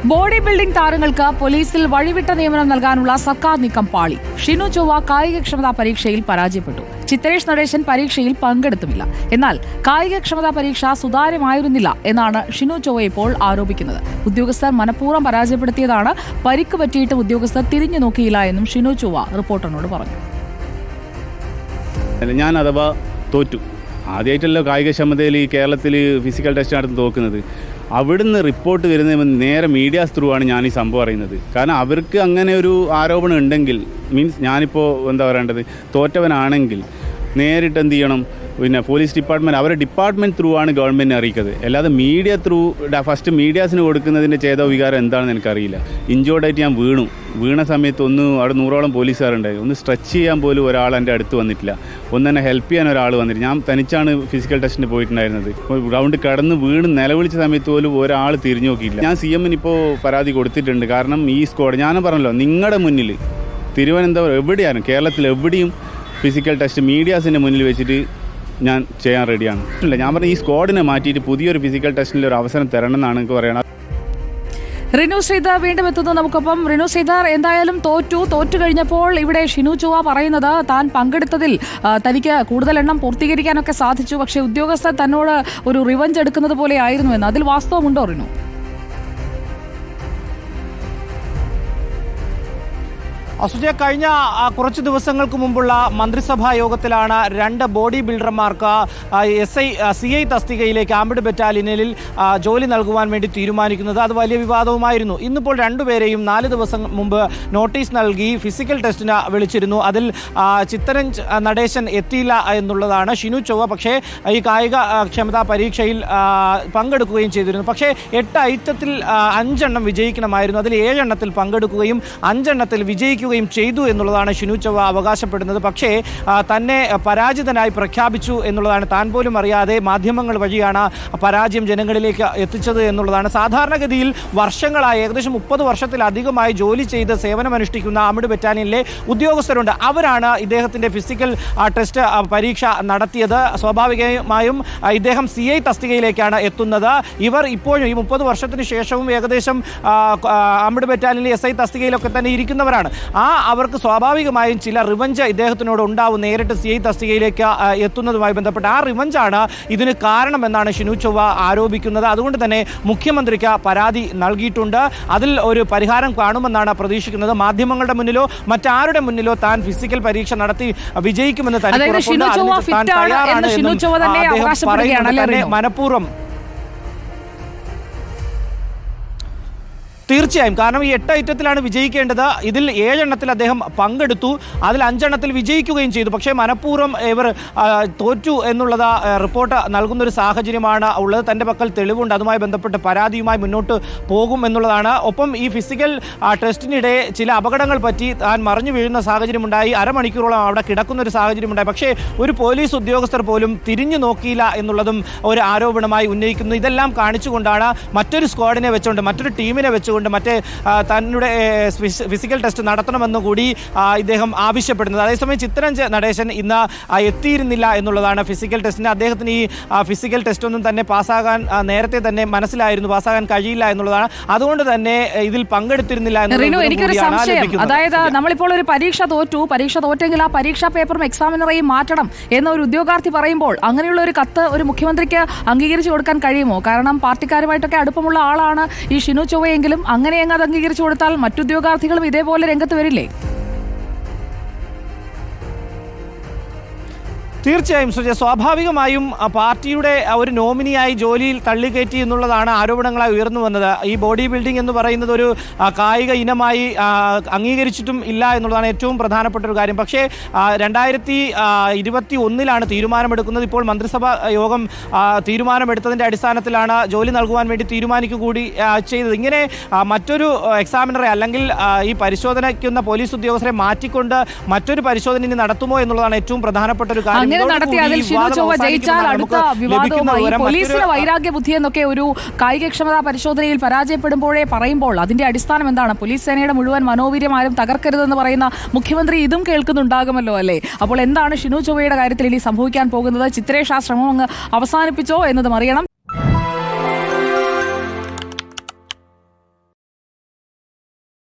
Body building താരങ്ങൾക്ക് പോലീസിൽ വഴിവിട്ട നിയമനം നൽകാനുള്ള സർക്കാർ നീക്കം പാളി. ഷിനു ചൊവ്വ കായികക്ഷമതാ പരീക്ഷയിൽ പരാജയപ്പെട്ടു. ചിത്രേഷ് നടേശൻ പരീക്ഷയിൽ പങ്കെടുത്തുമില്ല. എന്നാൽ കായികക്ഷമതാ പരീക്ഷ സുതാര്യമായിരുന്നില്ല എന്നാണ് ഷിനു ചൊവ്വ ഇപ്പോൾ ആരോപിക്കുന്നത്. ഉദ്യോഗസ്ഥർ മനഃപൂർവ്വം പരാജയപ്പെടുത്തിയതാണ്. പരിക്ക് പറ്റിയിട്ടും ഉദ്യോഗസ്ഥർ തിരിഞ്ഞു നോക്കിയില്ല എന്നും ഷിനു ചൊവ്വ റിപ്പോർട്ടറിനോട് പറഞ്ഞു. ഞാൻ അഥവാ തോറ്റു. ആദ്യമായിട്ടല്ലോ കായികക്ഷമതയിൽ ഈ കേരളത്തിൽ ഫിസിക്കൽ ടെസ്റ്റ് നടത്തി തോക്കുന്നത്. അവിടുന്ന് റിപ്പോർട്ട് വരുന്ന നേരെ മീഡിയാസ് ത്രൂ ആണ് ഞാൻ ഈ സംഭവം അറിയുന്നത്. കാരണം അവർക്ക് അങ്ങനെ ഒരു ആരോപണം ഉണ്ടെങ്കിൽ, മീൻസ് ഞാനിപ്പോൾ എന്താ പറയേണ്ടത്, തോറ്റവനാണെങ്കിൽ നേരിട്ട് എന്ത് ചെയ്യണം, പിന്നെ പോലീസ് ഡിപ്പാർട്ട്മെൻറ്റ് അവരുടെ ഡിപ്പാർട്ട്മെൻറ്റ് ത്രൂ ആണ് ഗവൺമെൻറ്റിനെ അറിയിക്കുന്നത്. അല്ലാതെ മീഡിയ ത്രൂ ഫസ്റ്റ് മീഡിയാസിന് കൊടുക്കുന്നതിൻ്റെ ചേതോ വികാരം എന്താണെന്ന് എനിക്കറിയില്ല. ഇഞ്ചോർഡായിട്ട് ഞാൻ വീണ സമയത്ത് അവിടെ 100ഓളം പോലീസുകാരുണ്ടായി. ഒന്ന് സ്ട്രെച്ച് ചെയ്യാൻ പോലും ഒരാൾ എൻ്റെ അടുത്ത് വന്നിട്ടില്ല. എന്നെ ഹെൽപ്പ് ചെയ്യാൻ ഒരാൾ വന്നിട്ട്. ഞാൻ തനിച്ചാണ് ഫിസിക്കൽ ടെസ്റ്റിന് പോയിട്ടുണ്ടായിരുന്നത്. ഗ്രൗണ്ട് കടന്ന് വീണ് നിലവിളിച്ച സമയത്ത് പോലും ഒരാൾ തിരിഞ്ഞു നോക്കിയില്ല. ഞാൻ CM-ന് ഇപ്പോൾ പരാതി കൊടുത്തിട്ടുണ്ട്. കാരണം ഈ സ്ക്വാഡ് ഞാനും പറഞ്ഞല്ലോ, നിങ്ങളുടെ മുന്നിൽ തിരുവനന്തപുരം എവിടെയാണ്, കേരളത്തിൽ എവിടെയും ഫിസിക്കൽ ടെസ്റ്റ് മീഡിയാസിൻ്റെ മുന്നിൽ വെച്ചിട്ട് ഞാൻ ചെയ്യാൻ റെഡിയാണ്. ഇല്ല, ഞാൻ പറഞ്ഞ ഈ സ്ക്വാഡിനെ മാറ്റിയിട്ട് പുതിയൊരു ഫിസിക്കൽ ടെസ്റ്റിൻ്റെ ഒരു അവസരം തരണം എന്നാണ് എനിക്ക് പറയണത്. റിനു ശ്രീധർ വീണ്ടും എത്തുന്നു നമുക്കൊപ്പം. റിനു ശ്രീധർ, എന്തായാലും തോറ്റു കഴിഞ്ഞപ്പോൾ ഇവിടെ ഷിനു ചൊവ്വ പറയുന്നത് താൻ പങ്കെടുത്തതിൽ തനിക്ക് കൂടുതൽ എണ്ണം പൂർത്തീകരിക്കാനൊക്കെ സാധിച്ചു, പക്ഷേ ഉദ്യോഗസ്ഥർ തന്നോട് ഒരു റിവഞ്ച് എടുക്കുന്നത് പോലെ ആയിരുന്നു എന്ന്. അതിൽ വാസ്തവമുണ്ടോ റിനു? അസുജ, കഴിഞ്ഞ കുറച്ച് ദിവസങ്ങൾക്ക് മുമ്പുള്ള മന്ത്രിസഭാ യോഗത്തിലാണ് 2 ബോഡി ബിൽഡർമാർക്ക് CI തസ്തികയിലെ ക്യാമ്പഡ് ബറ്റാലിയനിൽ ജോലി നൽകുവാൻ വേണ്ടി തീരുമാനിക്കുന്നത്. അത് വലിയ വിവാദവുമായിരുന്നു. ഇന്നിപ്പോൾ 2 പേരെയും 4 ദിവസം മുമ്പ് നോട്ടീസ് നൽകി ഫിസിക്കൽ ടെസ്റ്റിന് വിളിച്ചിരുന്നു. അതിൽ ചിത്രേഷ് നടേശൻ എത്തിയില്ല എന്നുള്ളതാണ്. ഷിനു ചൊവ്വ പക്ഷേ ഈ കായിക ക്ഷമതാ പരീക്ഷയിൽ പങ്കെടുക്കുകയും ചെയ്തിരുന്നു. പക്ഷേ 8 ഐറ്റത്തിൽ 5 എണ്ണം വിജയിക്കണമായിരുന്നു. അതിൽ 7 എണ്ണത്തിൽ പങ്കെടുക്കുകയും 5 എണ്ണത്തിൽ വിജയിക്കുകയും ചെയ്തു എന്നുള്ളതാണ് ഷിനു ചൊവ്വ അവകാശപ്പെടുന്നത്. പക്ഷേ തന്നെ പരാജിതനായി പ്രഖ്യാപിച്ചു എന്നുള്ളതാണ്. താൻ പോലും അറിയാതെ മാധ്യമങ്ങൾ വഴിയാണ് പരാജയം ജനങ്ങളിലേക്ക് എത്തിച്ചത് എന്നുള്ളതാണ്. സാധാരണഗതിയിൽ വർഷങ്ങളായി, ഏകദേശം 30 വർഷത്തിലധികമായി ജോലി ചെയ്ത് സേവനമനുഷ്ഠിക്കുന്ന ആർമഡ് ബറ്റാലിയനിലെ ഉദ്യോഗസ്ഥരുണ്ട്. അവരാണ് ഇദ്ദേഹത്തിൻ്റെ ഫിസിക്കൽ ടെസ്റ്റ് പരീക്ഷ നടത്തിയത്. സ്വാഭാവികമായും ഇദ്ദേഹം CI തസ്തികയിലേക്കാണ് എത്തുന്നത്. ഇവർ ഇപ്പോഴും ഈ 30 വർഷത്തിന് ശേഷവും ഏകദേശം ആർമഡ് ബറ്റാലിയനിലെ SI തസ്തികയിലൊക്കെ തന്നെ ഇരിക്കുന്നവരാണ്. അവർക്ക് സ്വാഭാവികമായും ചില റിവഞ്ച് ഇദ്ദേഹത്തിനോട് ഉണ്ടാവും, നേരിട്ട് CI തസ്തികയിലേക്ക് എത്തുന്നതുമായി ബന്ധപ്പെട്ട്. ആ റിവഞ്ചാണ് ഇതിന് കാരണമെന്നാണ് ഷിനു ചൊവ്വ ആരോപിക്കുന്നത്. അതുകൊണ്ട് തന്നെ മുഖ്യമന്ത്രിക്ക് പരാതി നൽകിയിട്ടുണ്ട്. അതിൽ ഒരു പരിഹാരം കാണുമെന്നാണ് പ്രതീക്ഷിക്കുന്നത്. മാധ്യമങ്ങളുടെ മുന്നിലോ മറ്റാരുടെ മുന്നിലോ താൻ ഫിസിക്കൽ പരീക്ഷ നടത്തി വിജയിക്കുമെന്ന് തന്നെ മനഃപൂർവ്വം തീർച്ചയായും. കാരണം ഈ 8 ഐറ്റത്തിലാണ് വിജയിക്കേണ്ടത്. ഇതിൽ 7 എണ്ണത്തിൽ അദ്ദേഹം പങ്കെടുത്തു. അതിൽ 5 എണ്ണത്തിൽ വിജയിക്കുകയും ചെയ്തു. പക്ഷേ മനഃപൂർവ്വം ഇവർ തോറ്റു എന്നുള്ളത് റിപ്പോർട്ട് നൽകുന്നൊരു സാഹചര്യമാണ് ഉള്ളത്. തൻ്റെ പക്കൽ തെളിവുണ്ട്. അതുമായി ബന്ധപ്പെട്ട് പരാതിയുമായി മുന്നോട്ട് പോകും എന്നുള്ളതാണ്. ഒപ്പം ഈ ഫിസിക്കൽ ടെസ്റ്റിനിടെ ചില അപകടങ്ങൾ പറ്റി താൻ മറിഞ്ഞു വീഴുന്ന സാഹചര്യമുണ്ടായി. അരമണിക്കൂറോളം അവിടെ കിടക്കുന്നൊരു സാഹചര്യമുണ്ടായി. പക്ഷേ ഒരു പോലീസ് ഉദ്യോഗസ്ഥർ പോലും തിരിഞ്ഞു നോക്കിയില്ല എന്നുള്ളതും ഒരു ആരോപണമായി ഉന്നയിക്കുന്നു. ഇതെല്ലാം കാണിച്ചുകൊണ്ടാണ് മറ്റൊരു സ്ക്വാഡിനെ വെച്ചുകൊണ്ട്, മറ്റൊരു ടീമിനെ വെച്ചുകൊണ്ട് മറ്റേ തന്നെ ഫിസിക്കൽ ടെസ്റ്റ് നടത്തണമെന്ന് കൂടി ഇദ്ദേഹം ആവശ്യപ്പെടുന്നത്. അതേസമയം ചിത്രേഷ് നടേശൻ ഇന്ന് എത്തിയിരുന്നില്ല എന്നുള്ളതാണ് ഫിസിക്കൽ ടെസ്റ്റിന്. അദ്ദേഹത്തിന് ഈ ഫിസിക്കൽ ടെസ്റ്റ് ഒന്നും തന്നെ പാസ്സാകാൻ നേരത്തെ തന്നെ മനസ്സിലായിരുന്നു, പാസ്സാകാൻ കഴിയില്ല എന്നുള്ളതാണ്. അതുകൊണ്ട് തന്നെ ഇതിൽ പങ്കെടുത്തിരുന്നില്ല. എനിക്കൊരു സംശയം, അതായത് നമ്മളിപ്പോൾ ഒരു പരീക്ഷ തോറ്റെങ്കിൽ ആ പരീക്ഷാ പേപ്പറും എക്സാമിനറേയും മാറ്റണം എന്ന ഒരു ഉദ്യോഗാർത്ഥി പറയുമ്പോൾ അങ്ങനെയുള്ള ഒരു കത്ത് ഒരു മുഖ്യമന്ത്രിക്ക് അംഗീകരിച്ചു കൊടുക്കാൻ കഴിയുമോ? കാരണം പാർട്ടിക്കാരുമായിട്ടൊക്കെ അടുപ്പമുള്ള ആളാണ് ഈ ഷിനു ചൊവ്വയെങ്കിലും അങ്ങനെ അത് അംഗീകരിച്ചു കൊടുത്താൽ മറ്റുദ്യോഗാർത്ഥികളും ഇതേപോലെ രംഗത്ത് വരില്ലേ? തീർച്ചയായും സുജയ, സ്വാഭാവികമായും പാർട്ടിയുടെ ഒരു നോമിനിയായി ജോലിയിൽ തള്ളിക്കയറ്റി എന്നുള്ളതാണ് ആരോപണങ്ങളായി ഉയർന്നു വന്നത്. ഈ ബോഡി ബിൽഡിംഗ് എന്ന് പറയുന്നത് ഒരു കായിക ഇനമായി അംഗീകരിച്ചിട്ടും ഇല്ല എന്നുള്ളതാണ് ഏറ്റവും പ്രധാനപ്പെട്ട ഒരു കാര്യം. പക്ഷേ 2021 തീരുമാനമെടുക്കുന്നത്. ഇപ്പോൾ മന്ത്രിസഭാ യോഗം തീരുമാനമെടുത്തതിൻ്റെ അടിസ്ഥാനത്തിലാണ് ജോലി നൽകുവാൻ വേണ്ടി തീരുമാനിക്കുക കൂടി ചെയ്തത്. ഇങ്ങനെ മറ്റൊരു എക്സാമിനറെ അല്ലെങ്കിൽ ഈ പരിശോധനയ്ക്കുന്ന പോലീസ് ഉദ്യോഗസ്ഥരെ മാറ്റിക്കൊണ്ട് മറ്റൊരു പരിശോധന ഇനി നടത്തുമോ എന്നുള്ളതാണ് ഏറ്റവും പ്രധാനപ്പെട്ട ഒരു കാര്യം. നടത്തിയതിൽ ഷിനു ചൊവ്വ ജയിച്ചാൽ അടുത്ത വിവാദവുമായി പോലീസിന് വൈരാഗ്യ ബുദ്ധി എന്നൊക്കെ ഒരു കായികക്ഷമതാ പരിശോധനയിൽ പരാജയപ്പെടുമ്പോഴേ പറയുമ്പോൾ അതിന്റെ അടിസ്ഥാനം എന്താണ്? പോലീസ് സേനയുടെ മുഴുവൻ മനോവീര്യം ആരും തകർക്കരുതെന്ന് പറയുന്ന മുഖ്യമന്ത്രി ഇതും കേൾക്കുന്നുണ്ടാകുമല്ലോ അല്ലേ? അപ്പോൾ എന്താണ് ഷിനു ചൊവ്വയുടെ കാര്യത്തിൽ ഇനി സംഭവിക്കാൻ പോകുന്നത്? ചിത്രേഷ് ആ ശ്രമം അങ്ങ് അവസാനിപ്പിച്ചോ എന്നതും അറിയണം.